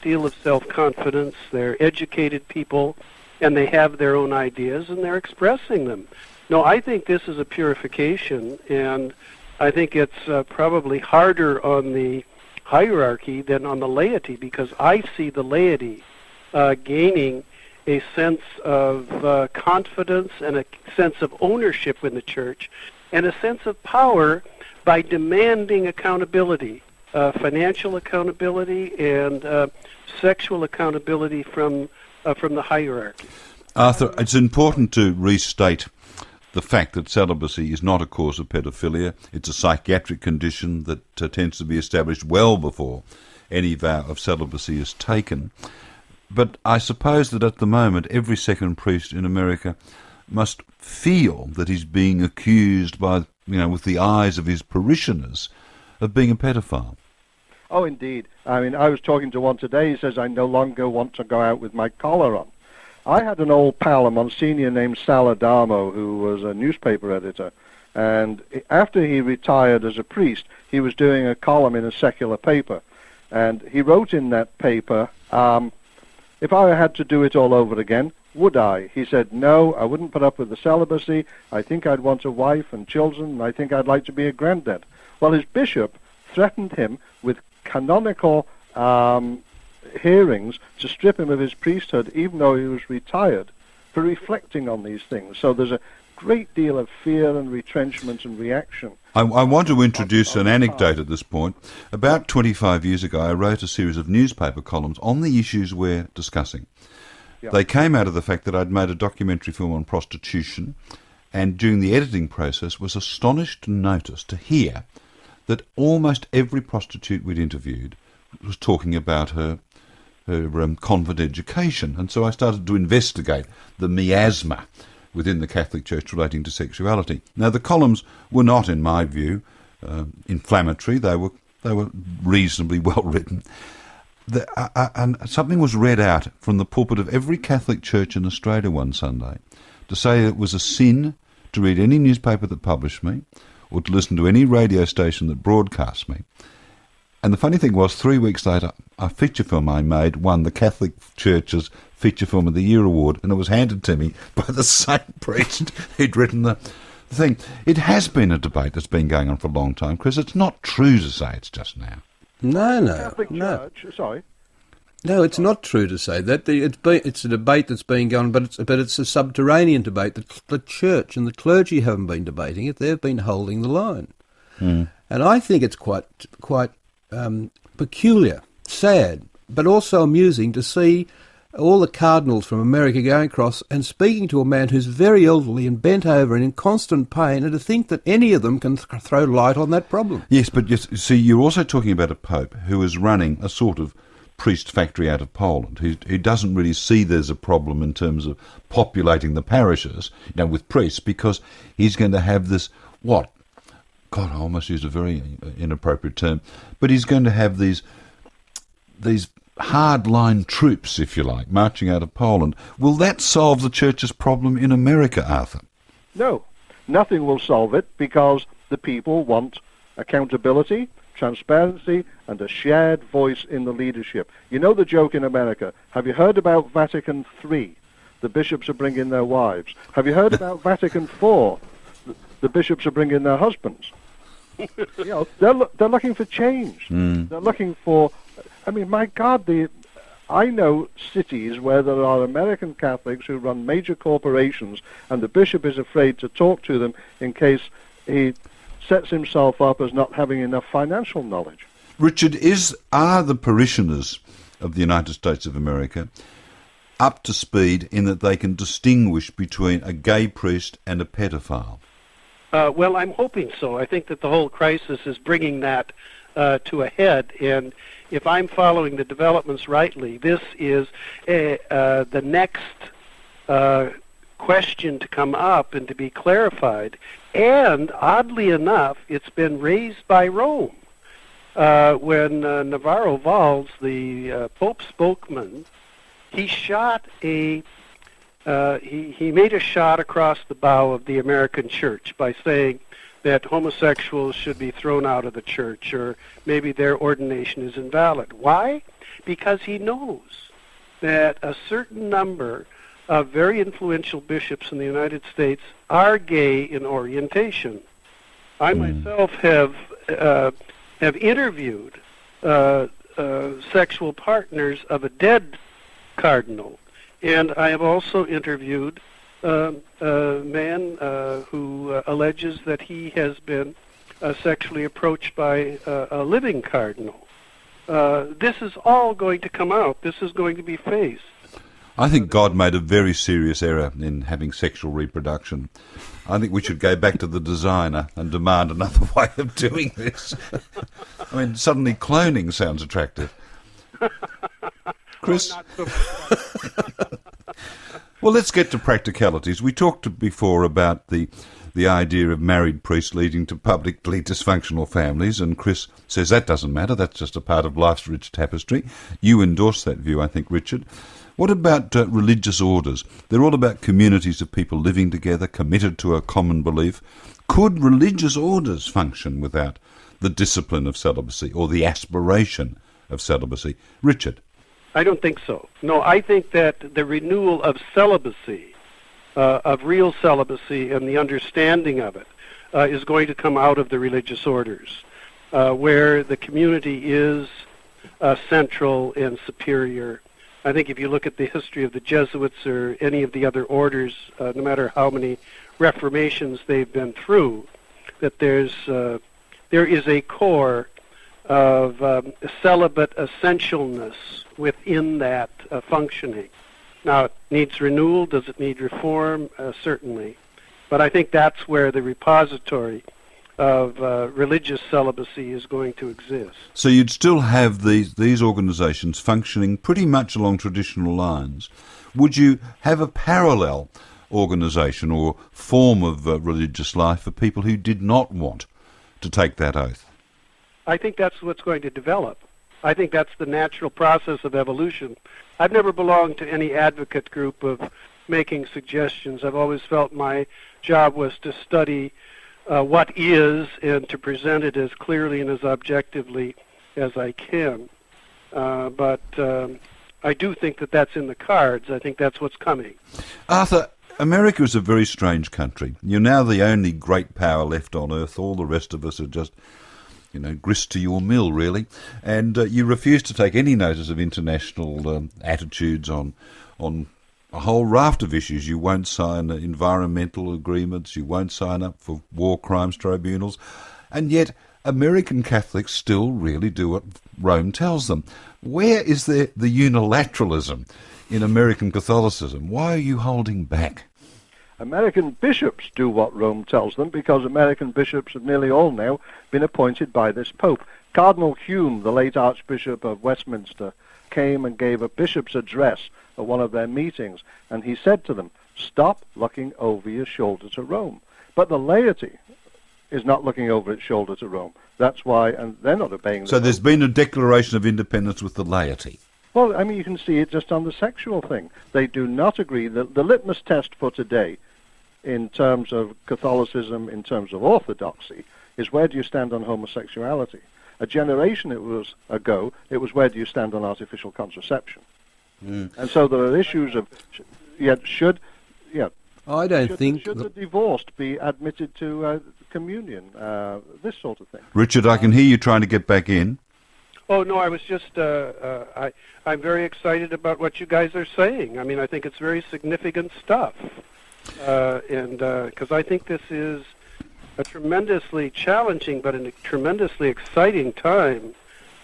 deal of self-confidence. They're educated people, and they have their own ideas, and they're expressing them. No, I think this is a purification, and I think it's probably harder on the hierarchy than on the laity, because I see the laity gaining a sense of confidence and a sense of ownership in the church and a sense of power by demanding accountability, financial accountability and sexual accountability from the hierarchy. Arthur, it's important to restate the fact that celibacy is not a cause of paedophilia. It's a psychiatric condition that tends to be established well before any vow of celibacy is taken. But I suppose that at the moment every second priest in America must feel that he's being accused by, with the eyes of his parishioners of being a pedophile. Oh, indeed. I mean, I was talking to one today. He says, I no longer want to go out with my collar on. I had an old pal, a Monsignor named Sal Adamo, who was a newspaper editor. And after he retired as a priest, he was doing a column in a secular paper. And he wrote in that paper, if I had to do it all over again, would I? He said, no, I wouldn't put up with the celibacy. I think I'd want a wife and children, and I think I'd like to be a granddad. Well, his bishop threatened him with canonical hearings to strip him of his priesthood, even though he was retired, for reflecting on these things. So there's a great deal of fear and retrenchment and reaction. I want to introduce an anecdote at this point. About 25 years ago, I wrote a series of newspaper columns on the issues we're discussing. Yeah. They came out of the fact that I'd made a documentary film on prostitution, and during the editing process was astonished to hear that almost every prostitute we'd interviewed was talking about her convent education. And so I started to investigate the miasma within the Catholic Church relating to sexuality. Now, the columns were not, in my view, inflammatory. They were reasonably well written. And something was read out from the pulpit of every Catholic church in Australia one Sunday to say it was a sin to read any newspaper that published me or to listen to any radio station that broadcast me. And the funny thing was, 3 weeks later, a feature film I made won the Catholic Church's Feature Film of the Year award, and it was handed to me by the same priest who'd written the thing. It has been a debate that's been going on for a long time, Chris. It's not true to say it's just now. No. Church, sorry. No, it's not true to say that. It's a debate that's been going on, but it's a subterranean debate that the church and the clergy haven't been debating it. They've been holding the line. And I think it's quite peculiar, sad, but also amusing to see all the cardinals from America going across and speaking to a man who's very elderly and bent over and in constant pain, and to think that any of them can throw light on that problem. Yes, but you see, you're also talking about a pope who is running a sort of priest factory out of Poland, who doesn't really see there's a problem in terms of populating the parishes, with priests, because he's going to have this, God, I almost used a very inappropriate term, but he's going to have these hardline troops, if you like, marching out of Poland. Will that solve the church's problem in America, Arthur? No, nothing will solve it, because the people want accountability, transparency, and a shared voice in the leadership. You know the joke in America. Have you heard about Vatican III? The bishops are bringing their wives. Have you heard about Vatican IV? The bishops are bringing their husbands. They're looking for change. They're looking for... I mean, my God, I know cities where there are American Catholics who run major corporations, and the bishop is afraid to talk to them in case he sets himself up as not having enough financial knowledge. Richard, are the parishioners of the United States of America up to speed in that they can distinguish between a gay priest and a pedophile? Well, I'm hoping so. I think that the whole crisis is bringing that to a head, and if I'm following the developments rightly, this is the next question to come up and to be clarified. And oddly enough, it's been raised by Rome. When Navarro Valls, the Pope spokesman, he shot he made a shot across the bow of the American church by saying that homosexuals should be thrown out of the church, or maybe their ordination is invalid. Why? Because he knows that a certain number of very influential bishops in the United States are gay in orientation. I myself have interviewed sexual partners of a dead cardinal, and I have also interviewed a man who alleges that he has been sexually approached by a living cardinal. This is all going to come out. This is going to be faced. I think God made a very serious error in having sexual reproduction. I think we should go back to the designer and demand another way of doing this. I mean, suddenly cloning sounds attractive. Chris? Well, let's get to practicalities. We talked before about the idea of married priests leading to publicly dysfunctional families, and Chris says that doesn't matter, that's just a part of life's rich tapestry. You endorse that view, I think, Richard. What about religious orders? They're all about communities of people living together, committed to a common belief. Could religious orders function without the discipline of celibacy or the aspiration of celibacy? Richard? I don't think so. No, I think that the renewal of celibacy, of real celibacy and the understanding of it, is going to come out of the religious orders, where the community is central and superior. I think if you look at the history of the Jesuits or any of the other orders, no matter how many reformations they've been through, that there is a core of celibate essentialness within that functioning. Now, it needs renewal. Does it need reform? Certainly. But I think that's where the repository of religious celibacy is going to exist. So you'd still have these organisations functioning pretty much along traditional lines. Would you have a parallel organisation or form of religious life for people who did not want to take that oath? I think that's what's going to develop. I think that's the natural process of evolution. I've never belonged to any advocate group of making suggestions. I've always felt my job was to study what is and to present it as clearly and as objectively as I can. But I do think that that's in the cards. I think that's what's coming. Arthur, America is a very strange country. You're now the only great power left on earth. All the rest of us are just, grist to your mill, really. And you refuse to take any notice of international attitudes on a whole raft of issues. You won't sign environmental agreements. You won't sign up for war crimes tribunals. And yet American Catholics still really do what Rome tells them. Where is the unilateralism in American Catholicism? Why are you holding back? American bishops do what Rome tells them because American bishops have nearly all now been appointed by this Pope. Cardinal Hume, the late Archbishop of Westminster, came and gave a bishop's address at one of their meetings, and he said to them, stop looking over your shoulder to Rome. But the laity is not looking over its shoulder to Rome. That's why, and they're not obeying the So there's been a declaration of independence with the laity. Well, I mean, you can see it just on the sexual thing. They do not agree. The litmus test for today, in terms of Catholicism, in terms of orthodoxy, is where do you stand on homosexuality? A generation ago, it was where do you stand on artificial contraception? And so there are issues of, should the divorced be admitted to communion, this sort of thing. Richard, I can hear you trying to get back in. Oh, no, I was just, I'm very excited about what you guys are saying. I mean, I think it's very significant stuff. Because I think this is a tremendously challenging but a tremendously exciting time.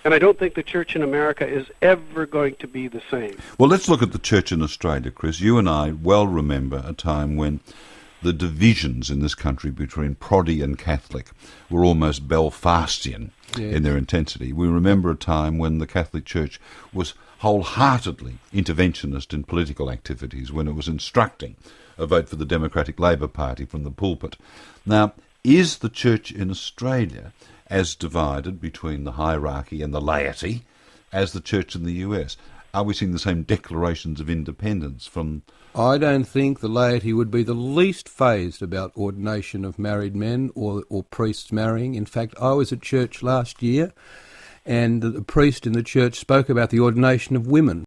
And I don't think the church in America is ever going to be the same. Well, let's look at the church in Australia, Chris. You and I well remember a time when the divisions in this country between Proddy and Catholic were almost Belfastian in their intensity. We remember a time when the Catholic Church was wholeheartedly interventionist in political activities, when it was instructing a vote for the Democratic Labor Party from the pulpit. Now, is the church in Australia as divided between the hierarchy and the laity as the church in the US? are we seeing the same declarations of independence from... I don't think the laity would be the least phased about ordination of married men or priests marrying. In fact, I was at church last year and the priest in the church spoke about the ordination of women.